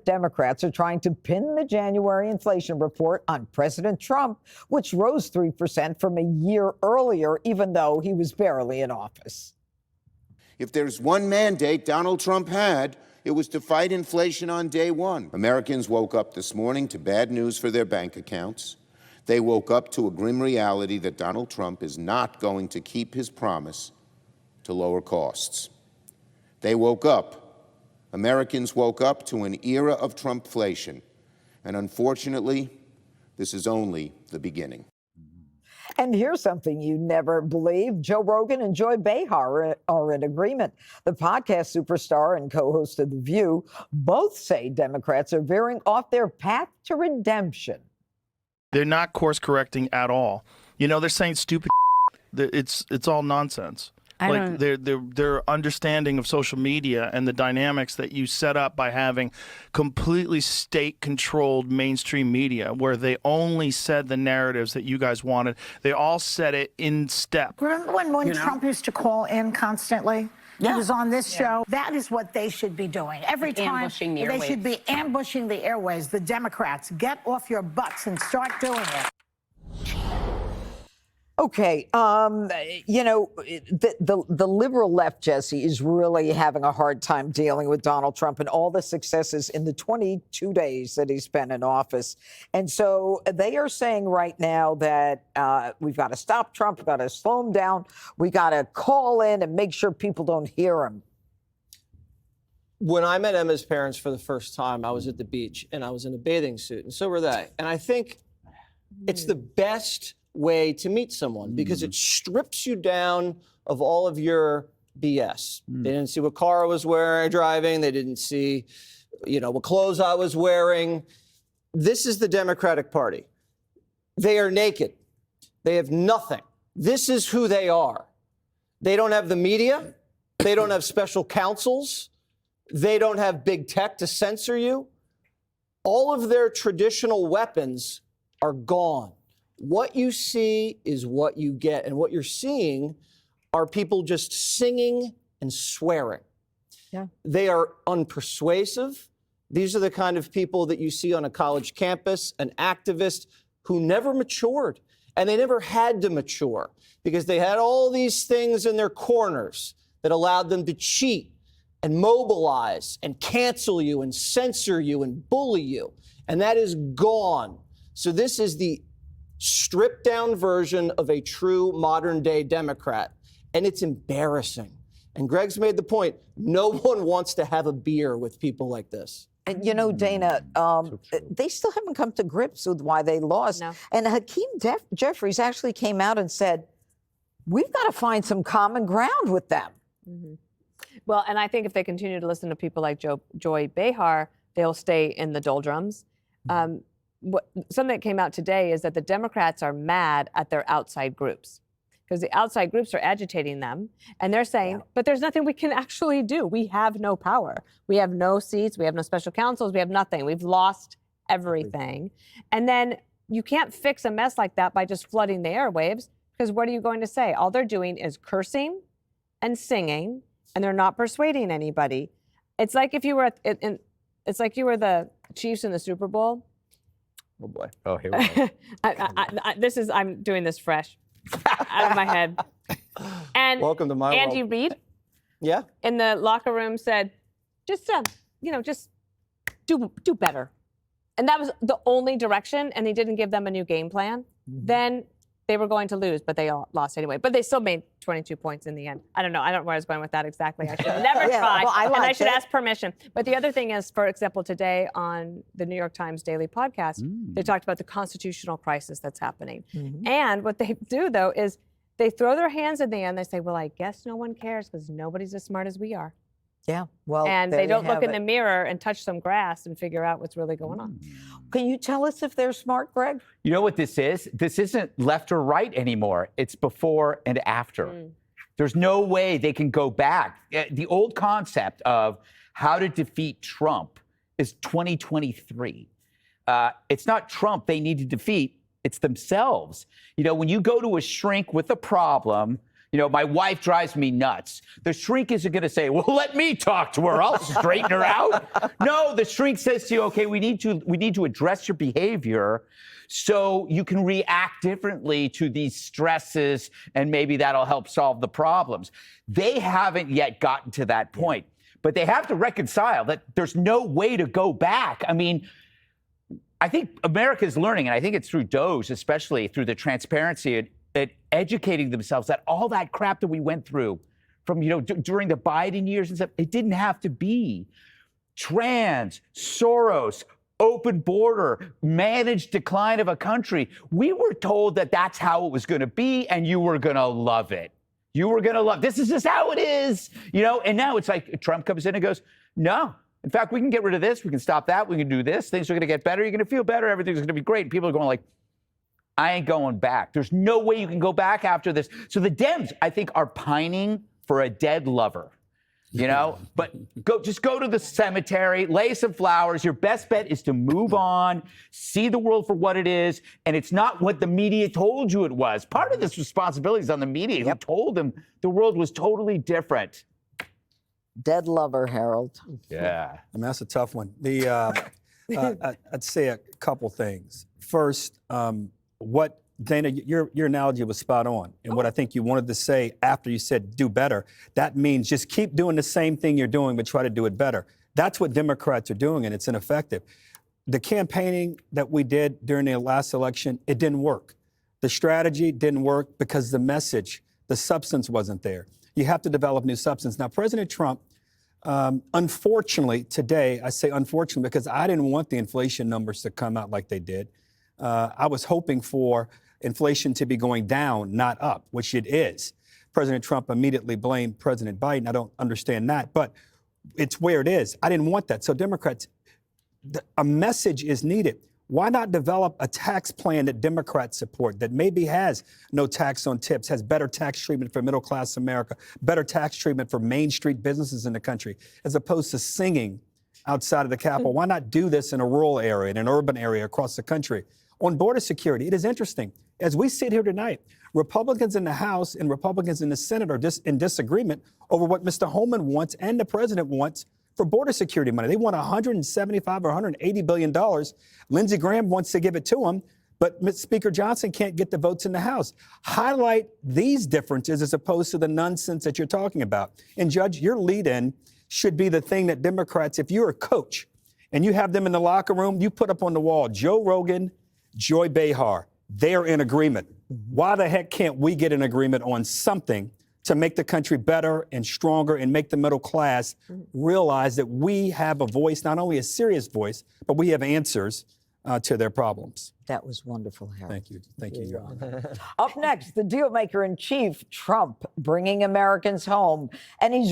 Democrats are trying to pin the January inflation report on President Trump, which rose 3% from a year earlier, even though he was barely in office. If there's one mandate Donald Trump had, it was to fight inflation on day one. Americans woke up this morning to bad news for their bank accounts. They woke up to a grim reality that Donald Trump is not going to keep his promise to lower costs. They woke up. Americans woke up to an era of Trumpflation. And unfortunately, this is only the beginning. And here's something you never believed. Joe Rogan and Joy Behar are in agreement. The podcast superstar and co-host of The View both say Democrats are veering off their path to redemption. They're not course correcting at all. You know, they're saying stupid. It's all nonsense. Their understanding of social media and the dynamics that you set up by having completely state-controlled mainstream media, where they only said the narratives that you guys wanted. They all said it in step. Remember when Trump used to call in constantly? Yeah. He was on this show. That is what they should be doing. Every time they should be ambushing the airways. The Democrats, get off your butts and start doing it. Okay, you know, the liberal left, Jesse, is really having a hard time dealing with Donald Trump and all the successes in the 22 days that he spent in office. And so they are saying right now that we've got to stop Trump, we've got to slow him down, we got to call in and make sure people don't hear him. When I met Emma's parents for the first time, I was at the beach and I was in a bathing suit, and so were they. And I think it's the best way to meet someone because it strips you down of all of your BS. They didn't see what car I was driving. They didn't see, what clothes I was wearing. This is the Democratic Party. They are naked. They have nothing. This is who they are. They don't have the media. They don't have special counsels. They don't have big tech to censor you. All of their traditional weapons are gone. What you see is what you get. And what you're seeing are people just singing and swearing. Yeah. They are unpersuasive. These are the kind of people that you see on a college campus, an activist who never matured. And they never had to mature because they had all these things in their corners that allowed them to cheat and mobilize and cancel you and censor you and bully you. And that is gone. So this is the stripped down version of a true modern day Democrat. And it's embarrassing. And Greg's made the point, no one wants to have a beer with people like this. And Dana, they still haven't come to grips with why they lost. No. And Hakeem Jeffries actually came out and said, we've got to find some common ground with them. Mm-hmm. Well, and I think if they continue to listen to people like Joy Behar, they'll stay in the doldrums. Something that came out today is that the Democrats are mad at their outside groups because the outside groups are agitating them. And they're saying, but there's nothing we can actually do. We have no power. We have no seats. We have no special counsels. We have nothing. We've lost everything. And then you can't fix a mess like that by just flooding the airwaves because what are you going to say? All they're doing is cursing and singing, and they're not persuading anybody. It's like if you were it's like you were the Chiefs in the Super Bowl. Oh boy! Oh, here we go. I'm doing this fresh, out of my head. And welcome to my Andy world. Reid, yeah, in the locker room said, just do better, and that was the only direction. And he didn't give them a new game plan. Mm-hmm. Then they were going to lose, but they all lost anyway. But they still made 22 points in the end. I don't know where I was going with that exactly. I should never try, and I should ask permission. But the other thing is, for example, today on the New York Times Daily Podcast, they talked about the constitutional crisis that's happening. Mm-hmm. And what they do, though, is they throw their hands in the air and they say, well, I guess no one cares because nobody's as smart as we are. Yeah, well, and they don't look in the mirror and touch some grass and figure out what's really going on. Can you tell us if they're smart, Greg? You know what this is? This isn't left or right anymore. It's before and after. There's no way they can go back. The old concept of how to defeat Trump is 2023. It's not Trump they need to defeat. It's themselves. When you go to a shrink with a problem, You know, my wife drives me nuts. The shrink isn't going to say, well, let me talk to her. I'll straighten her out. No, the shrink says to you, okay, we need to address your behavior so you can react differently to these stresses, and maybe that'll help solve the problems. They haven't yet gotten to that point, but they have to reconcile that there's no way to go back. I mean, I think America's learning, and I think it's through DOJ, especially through the transparency at educating themselves that all that crap that we went through from, you know, during the Biden years and stuff, it didn't have to be. Trans, Soros, open border, managed decline of a country. We were told that that's how it was going to be, and you were going to love it. You were going to love, this is just how it is, you know? And now it's like Trump comes in and goes, no. In fact, we can get rid of this. We can stop that. We can do this. Things are going to get better. You're going to feel better. Everything's going to be great. And people are going like, I ain't going back. There's no way you can go back after this. So the Dems, I think, are pining for a dead lover, you know? But just go to the cemetery, lay some flowers. Your best bet is to move on, see the world for what it is. And it's not what the media told you it was. Part of this responsibility is on the media who told them the world was totally different. Dead lover, Harold. Yeah. I mean, that's a tough one. I'd say a couple things. First, what Dana, your analogy was spot on. And what I think you wanted to say after you said do better, that means just keep doing the same thing you're doing, but try to do it better. That's what Democrats are doing, and it's ineffective. The campaigning that we did during the last election, it didn't work. The strategy didn't work because the message, the substance wasn't there. You have to develop new substance. Now, President Trump, unfortunately, today, I say unfortunately because I didn't want the inflation numbers to come out like they did. I was hoping for inflation to be going down, not up, which it is. President Trump immediately blamed President Biden. I don't understand that, but it's where it is. I didn't want that. So Democrats, a message is needed. Why not develop a tax plan that Democrats support that maybe has no tax on tips, has better tax treatment for middle-class America, better tax treatment for Main Street businesses in the country, as opposed to singing outside of the Capitol? Why not do this in a rural area, in an urban area across the country? On border security, it is interesting. As we sit here tonight, Republicans in the House and Republicans in the Senate are in disagreement over what Mr. Holman wants and the president wants for border security money. They want $175 or $180 billion. Lindsey Graham wants to give it to him, but Speaker Johnson can't get the votes in the House. Highlight these differences as opposed to the nonsense that you're talking about. And Judge, your lead-in should be the thing that Democrats, if you're a coach and you have them in the locker room, you put up on the wall, Joe Rogan, Joy Behar, they're in agreement. Why the heck can't we get an agreement on something to make the country better and stronger and make the middle class realize that we have a voice, not only a serious voice, but we have answers to their problems? That was wonderful, Harold. Thank you. Thank you, Your Honor. Up next, the dealmaker in chief, Trump, bringing Americans home. And he's